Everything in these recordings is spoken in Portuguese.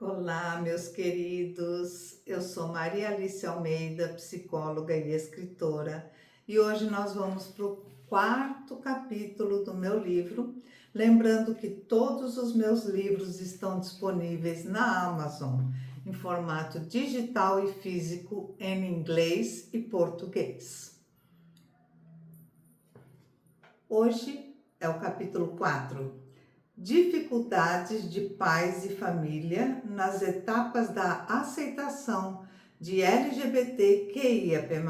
Olá, meus queridos. Eu sou Maria Alice Almeida, psicóloga e escritora, e hoje nós vamos para o quarto capítulo do meu livro. Lembrando que todos os meus livros estão disponíveis na Amazon, em formato digital e físico, em inglês e português. Hoje é o capítulo 4. Dificuldades de pais e família nas etapas da aceitação de LGBTQIAP+.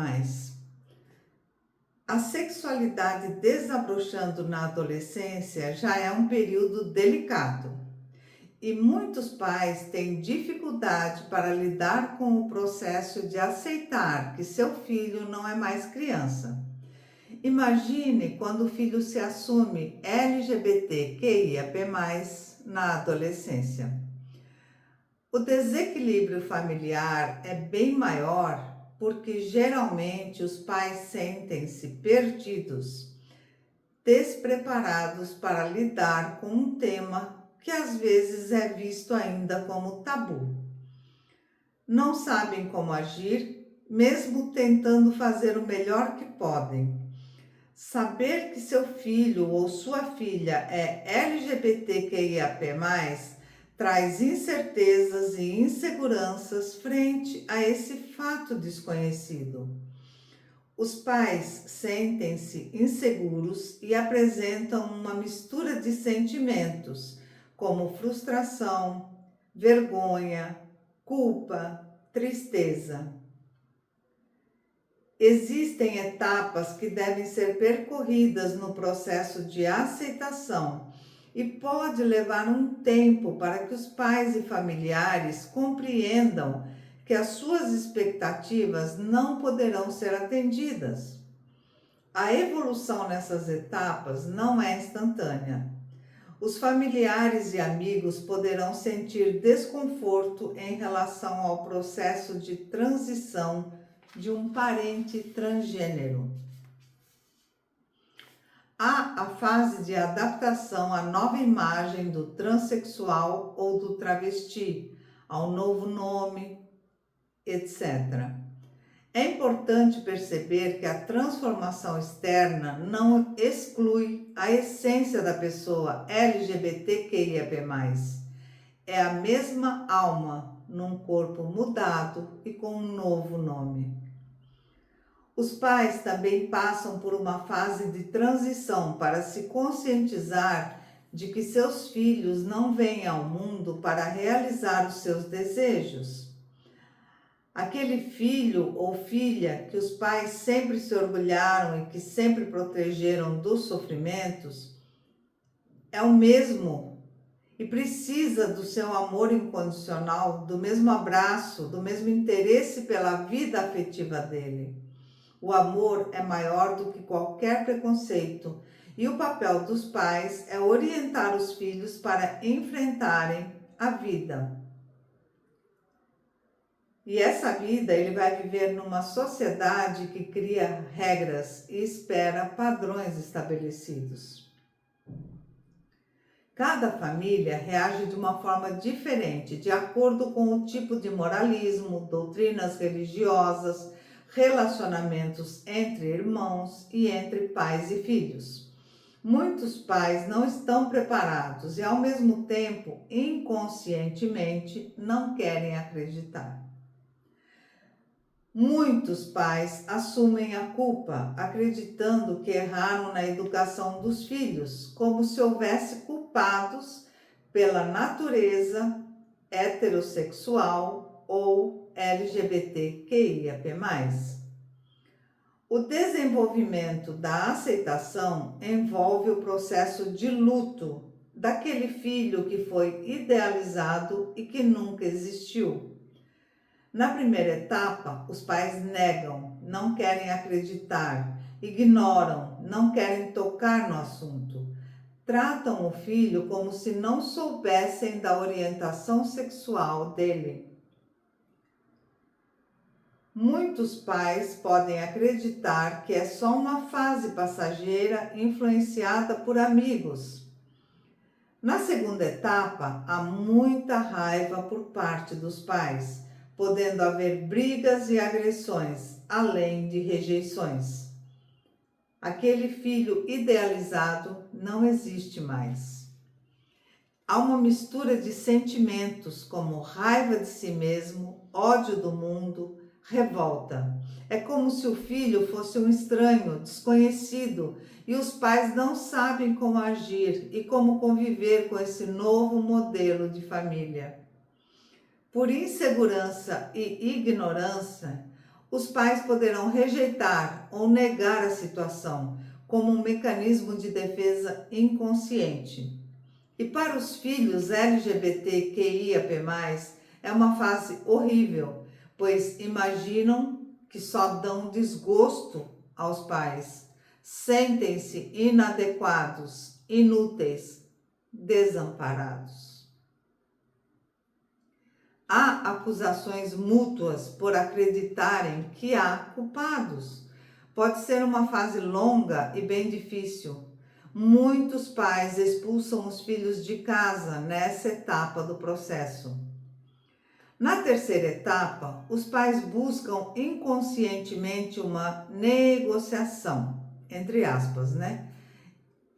A sexualidade desabrochando na adolescência já é um período delicado e muitos pais têm dificuldade para lidar com o processo de aceitar que seu filho não é mais criança. Imagine quando o filho se assume LGBTQIAP+, na adolescência. O desequilíbrio familiar é bem maior porque geralmente os pais sentem-se perdidos, despreparados para lidar com um tema que às vezes é visto ainda como tabu. Não sabem como agir, mesmo tentando fazer o melhor que podem. Saber que seu filho ou sua filha é LGBTQIAP+, traz incertezas e inseguranças frente a esse fato desconhecido. Os pais sentem-se inseguros e apresentam uma mistura de sentimentos, como frustração, vergonha, culpa, tristeza. Existem etapas que devem ser percorridas no processo de aceitação e pode levar um tempo para que os pais e familiares compreendam que as suas expectativas não poderão ser atendidas. A evolução nessas etapas não é instantânea. Os familiares e amigos poderão sentir desconforto em relação ao processo de transição de um parente transgênero. Há a fase de adaptação à nova imagem do transexual ou do travesti, ao novo nome, etc. É importante perceber que a transformação externa não exclui a essência da pessoa LGBTQIAP+. É a mesma alma num corpo mudado e com um novo nome. Os pais também passam por uma fase de transição para se conscientizar de que seus filhos não vêm ao mundo para realizar os seus desejos. Aquele filho ou filha que os pais sempre se orgulharam e que sempre protegeram dos sofrimentos é o mesmo e precisa do seu amor incondicional, do mesmo abraço, do mesmo interesse pela vida afetiva dele. O amor é maior do que qualquer preconceito e o papel dos pais é orientar os filhos para enfrentarem a vida. E essa vida ele vai viver numa sociedade que cria regras e espera padrões estabelecidos. Cada família reage de uma forma diferente, de acordo com o tipo de moralismo, doutrinas religiosas, relacionamentos entre irmãos e entre pais e filhos. Muitos pais não estão preparados e, ao mesmo tempo, inconscientemente, não querem acreditar. Muitos pais assumem a culpa, acreditando que erraram na educação dos filhos, como se houvesse culpados pela natureza heterossexual ou LGBTQIAP+. O desenvolvimento da aceitação envolve o processo de luto daquele filho que foi idealizado e que nunca existiu. Na primeira etapa, os pais negam, não querem acreditar, ignoram, não querem tocar no assunto. Tratam o filho como se não soubessem da orientação sexual dele. Muitos pais podem acreditar que é só uma fase passageira influenciada por amigos. Na segunda etapa, há muita raiva por parte dos pais, podendo haver brigas e agressões, além de rejeições. Aquele filho idealizado não existe mais. Há uma mistura de sentimentos como raiva de si mesmo, ódio do mundo, revolta. É como se o filho fosse um estranho, desconhecido, e os pais não sabem como agir e como conviver com esse novo modelo de família. Por insegurança e ignorância, os pais poderão rejeitar ou negar a situação como um mecanismo de defesa inconsciente. E para os filhos LGBTQIAP+, é uma fase horrível, pois imaginam que só dão desgosto aos pais, sentem-se inadequados, inúteis, desamparados. Há acusações mútuas por acreditarem que há culpados. Pode ser uma fase longa e bem difícil. Muitos pais expulsam os filhos de casa nessa etapa do processo. Na terceira etapa, os pais buscam inconscientemente uma negociação, entre aspas,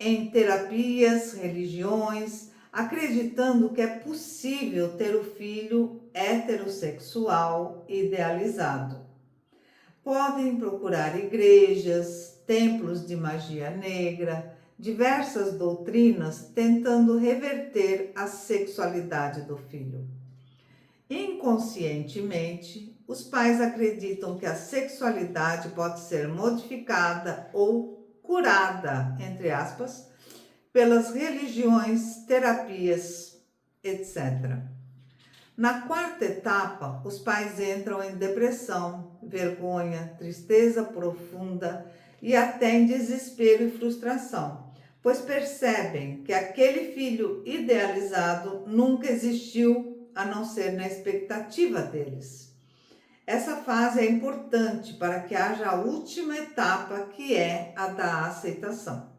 em terapias, religiões, acreditando que é possível ter o filho heterossexual idealizado. Podem procurar igrejas, templos de magia negra, diversas doutrinas tentando reverter a sexualidade do filho. Inconscientemente, os pais acreditam que a sexualidade pode ser modificada ou curada, entre aspas, pelas religiões, terapias, etc. Na quarta etapa, os pais entram em depressão, vergonha, tristeza profunda e até em desespero e frustração, pois percebem que aquele filho idealizado nunca existiu a não ser na expectativa deles. Essa fase é importante para que haja a última etapa, que é a da aceitação.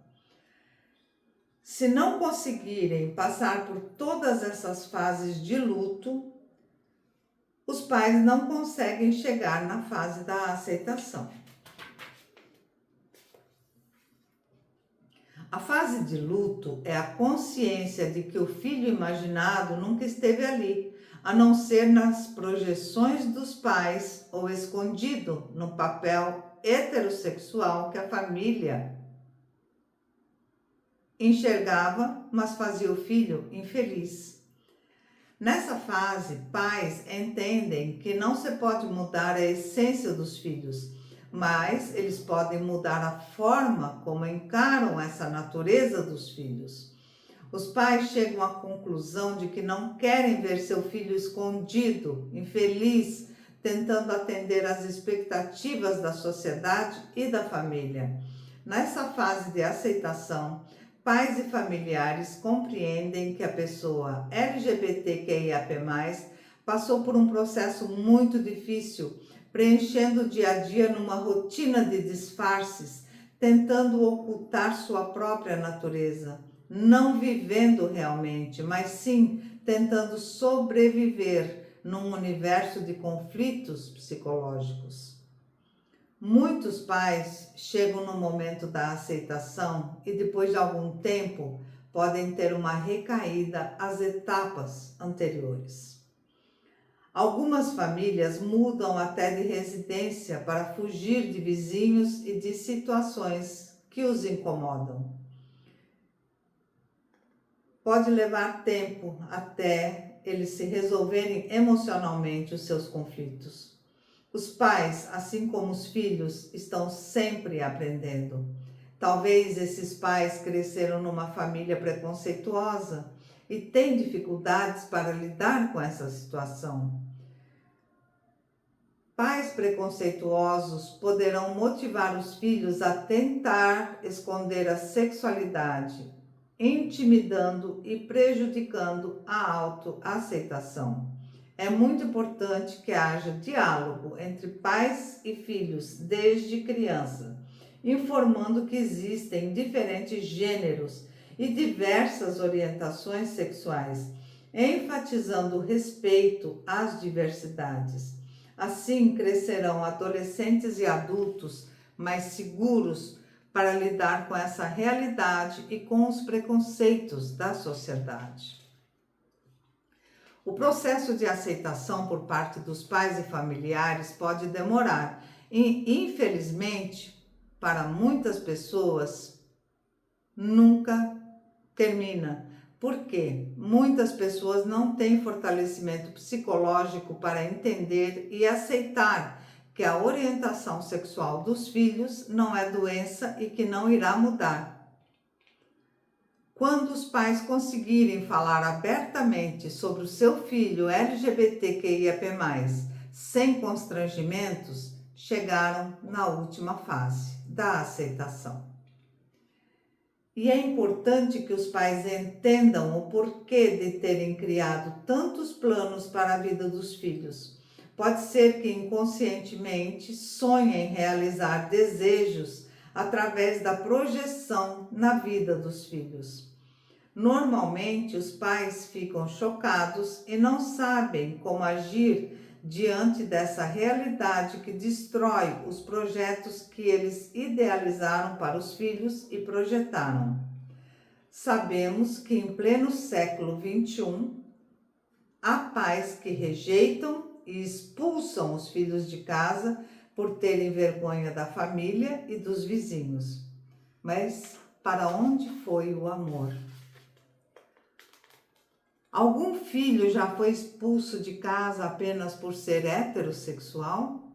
Se não conseguirem passar por todas essas fases de luto, os pais não conseguem chegar na fase da aceitação. A fase de luto é a consciência de que o filho imaginado nunca esteve ali, a não ser nas projeções dos pais ou escondido no papel heterossexual que a família enxergava, mas fazia o filho infeliz. Nessa fase, pais entendem que não se pode mudar a essência dos filhos, mas eles podem mudar a forma como encaram essa natureza dos filhos. Os pais chegam à conclusão de que não querem ver seu filho escondido, infeliz, tentando atender às expectativas da sociedade e da família. Nessa fase de aceitação, pais e familiares compreendem que a pessoa LGBTQIAP+, passou por um processo muito difícil, preenchendo o dia a dia numa rotina de disfarces, tentando ocultar sua própria natureza, não vivendo realmente, mas sim tentando sobreviver num universo de conflitos psicológicos. Muitos pais chegam no momento da aceitação e depois de algum tempo podem ter uma recaída às etapas anteriores. Algumas famílias mudam até de residência para fugir de vizinhos e de situações que os incomodam. Pode levar tempo até eles se resolverem emocionalmente os seus conflitos. Os pais, assim como os filhos, estão sempre aprendendo. Talvez esses pais cresceram numa família preconceituosa e têm dificuldades para lidar com essa situação. Pais preconceituosos poderão motivar os filhos a tentar esconder a sexualidade, intimidando e prejudicando a autoaceitação. É muito importante que haja diálogo entre pais e filhos desde criança, informando que existem diferentes gêneros e diversas orientações sexuais, enfatizando o respeito às diversidades. Assim, crescerão adolescentes e adultos mais seguros para lidar com essa realidade e com os preconceitos da sociedade. O processo de aceitação por parte dos pais e familiares pode demorar e, infelizmente, para muitas pessoas, nunca termina. Porque muitas pessoas não têm fortalecimento psicológico para entender e aceitar que a orientação sexual dos filhos não é doença e que não irá mudar. Quando os pais conseguirem falar abertamente sobre o seu filho LGBTQIAP+, sem constrangimentos, chegaram na última fase da aceitação. E é importante que os pais entendam o porquê de terem criado tantos planos para a vida dos filhos. Pode ser que inconscientemente sonhem realizar desejos através da projeção na vida dos filhos. Normalmente, os pais ficam chocados e não sabem como agir diante dessa realidade que destrói os projetos que eles idealizaram para os filhos e projetaram. Sabemos que em pleno século XXI, há pais que rejeitam e expulsam os filhos de casa por terem vergonha da família e dos vizinhos. Mas para onde foi o amor? Algum filho já foi expulso de casa apenas por ser heterossexual?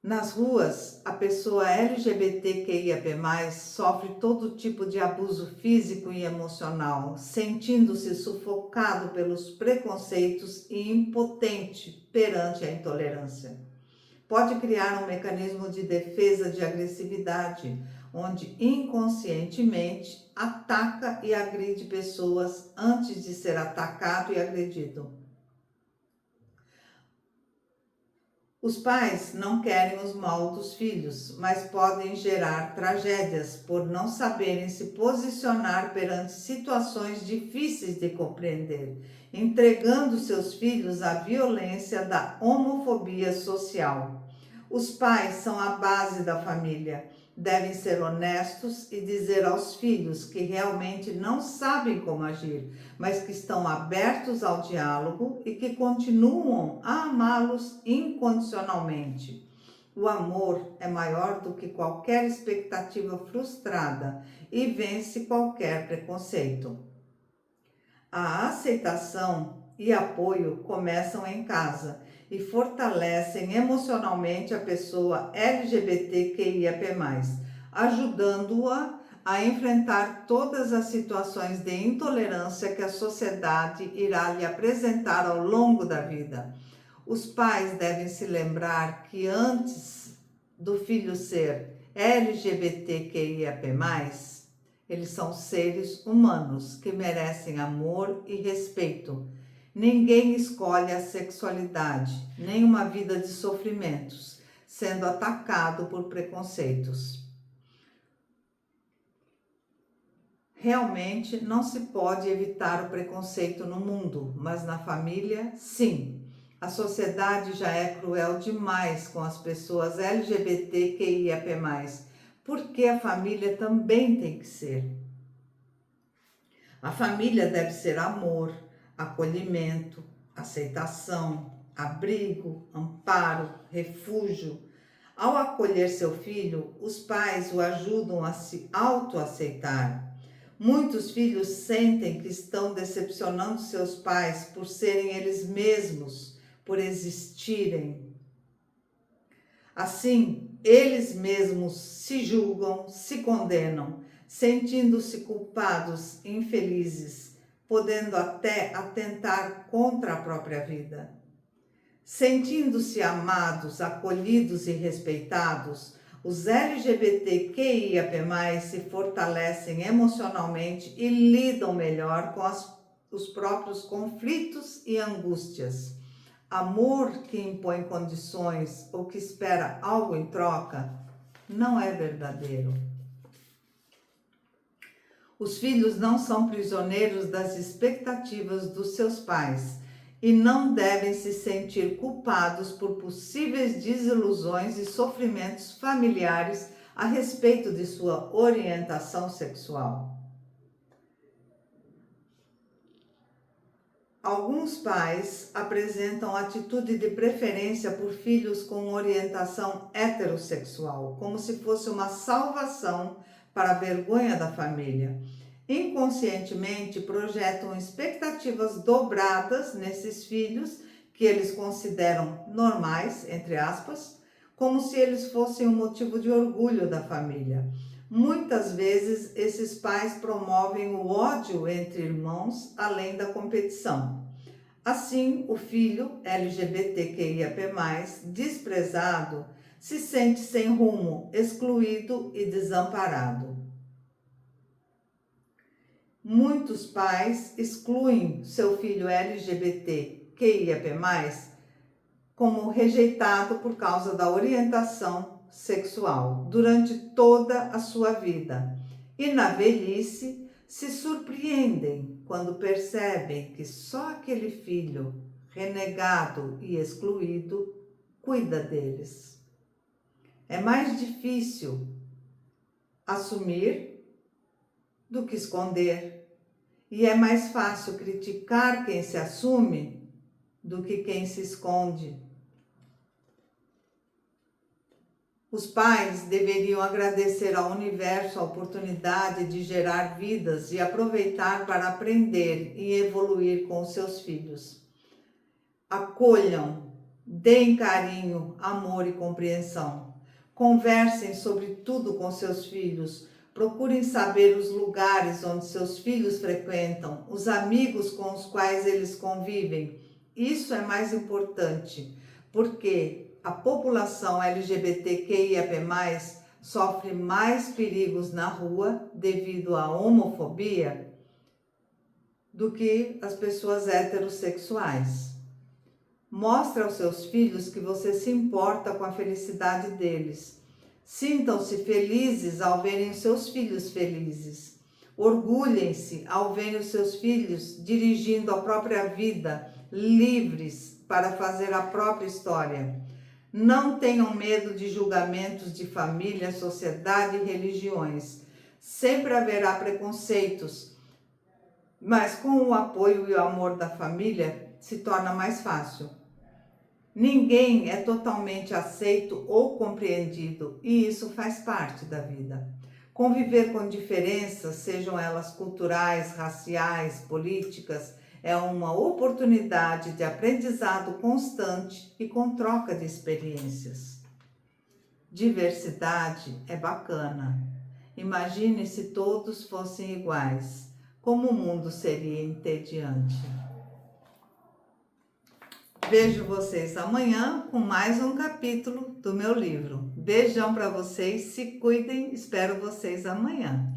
Nas ruas, a pessoa LGBTQIAP+, sofre todo tipo de abuso físico e emocional, sentindo-se sufocado pelos preconceitos e impotente perante a intolerância. Pode criar um mecanismo de defesa de agressividade, onde inconscientemente ataca e agride pessoas antes de ser atacado e agredido. Os pais não querem os mal dos filhos, mas podem gerar tragédias por não saberem se posicionar perante situações difíceis de compreender, entregando seus filhos à violência da homofobia social. Os pais são a base da família. Devem ser honestos e dizer aos filhos que realmente não sabem como agir, mas que estão abertos ao diálogo e que continuam a amá-los incondicionalmente. O amor é maior do que qualquer expectativa frustrada e vence qualquer preconceito. A aceitação e apoio começam em casa e fortalecem emocionalmente a pessoa LGBTQIAP+, ajudando-a a enfrentar todas as situações de intolerância que a sociedade irá lhe apresentar ao longo da vida. Os pais devem se lembrar que antes do filho ser LGBTQIAP+, eles são seres humanos que merecem amor e respeito. Ninguém escolhe a sexualidade, nem uma vida de sofrimentos, sendo atacado por preconceitos. Realmente não se pode evitar o preconceito no mundo, mas na família, sim. A sociedade já é cruel demais com as pessoas LGBTQIAP+, porque a família também tem que ser. A família deve ser amor, acolhimento, aceitação, abrigo, amparo, refúgio. Ao acolher seu filho, os pais o ajudam a se autoaceitar. Muitos filhos sentem que estão decepcionando seus pais por serem eles mesmos, por existirem. Assim, eles mesmos se julgam, se condenam, sentindo-se culpados, infelizes, podendo até atentar contra a própria vida. Sentindo-se amados, acolhidos e respeitados, os LGBTQIAP+, se fortalecem emocionalmente e lidam melhor com os próprios conflitos e angústias. Amor que impõe condições ou que espera algo em troca não é verdadeiro. Os filhos não são prisioneiros das expectativas dos seus pais e não devem se sentir culpados por possíveis desilusões e sofrimentos familiares a respeito de sua orientação sexual. Alguns pais apresentam atitude de preferência por filhos com orientação heterossexual, como se fosse uma salvação para a vergonha da família. Inconscientemente projetam expectativas dobradas nesses filhos que eles consideram normais, entre aspas, como se eles fossem um motivo de orgulho da família. Muitas vezes esses pais promovem o ódio entre irmãos além da competição. Assim, o filho LGBTQIAP+, desprezado, se sente sem rumo, excluído e desamparado. Muitos pais excluem seu filho LGBTQIAP+, como rejeitado por causa da orientação sexual durante toda a sua vida. E na velhice se surpreendem quando percebem que só aquele filho renegado e excluído cuida deles. É mais difícil assumir do que esconder, e é mais fácil criticar quem se assume do que quem se esconde. Os pais deveriam agradecer ao universo a oportunidade de gerar vidas e aproveitar para aprender e evoluir com os seus filhos. Acolham, deem carinho, amor e compreensão. Conversem sobre tudo com seus filhos. Procurem saber os lugares onde seus filhos frequentam, os amigos com os quais eles convivem. Isso é mais importante, porque a população LGBTQIAP+, sofre mais perigos na rua devido à homofobia do que as pessoas heterossexuais. Mostre aos seus filhos que você se importa com a felicidade deles. Sintam-se felizes ao verem os seus filhos felizes. Orgulhem-se ao verem os seus filhos dirigindo a própria vida, livres para fazer a própria história. Não tenham medo de julgamentos de família, sociedade e religiões. Sempre haverá preconceitos, mas com o apoio e o amor da família se torna mais fácil. Ninguém é totalmente aceito ou compreendido, e isso faz parte da vida. Conviver com diferenças, sejam elas culturais, raciais, políticas, é uma oportunidade de aprendizado constante e com troca de experiências. Diversidade é bacana. Imagine se todos fossem iguais. Como o mundo seria entediante. Vejo vocês amanhã com mais um capítulo do meu livro. Beijão para vocês, se cuidem, espero vocês amanhã.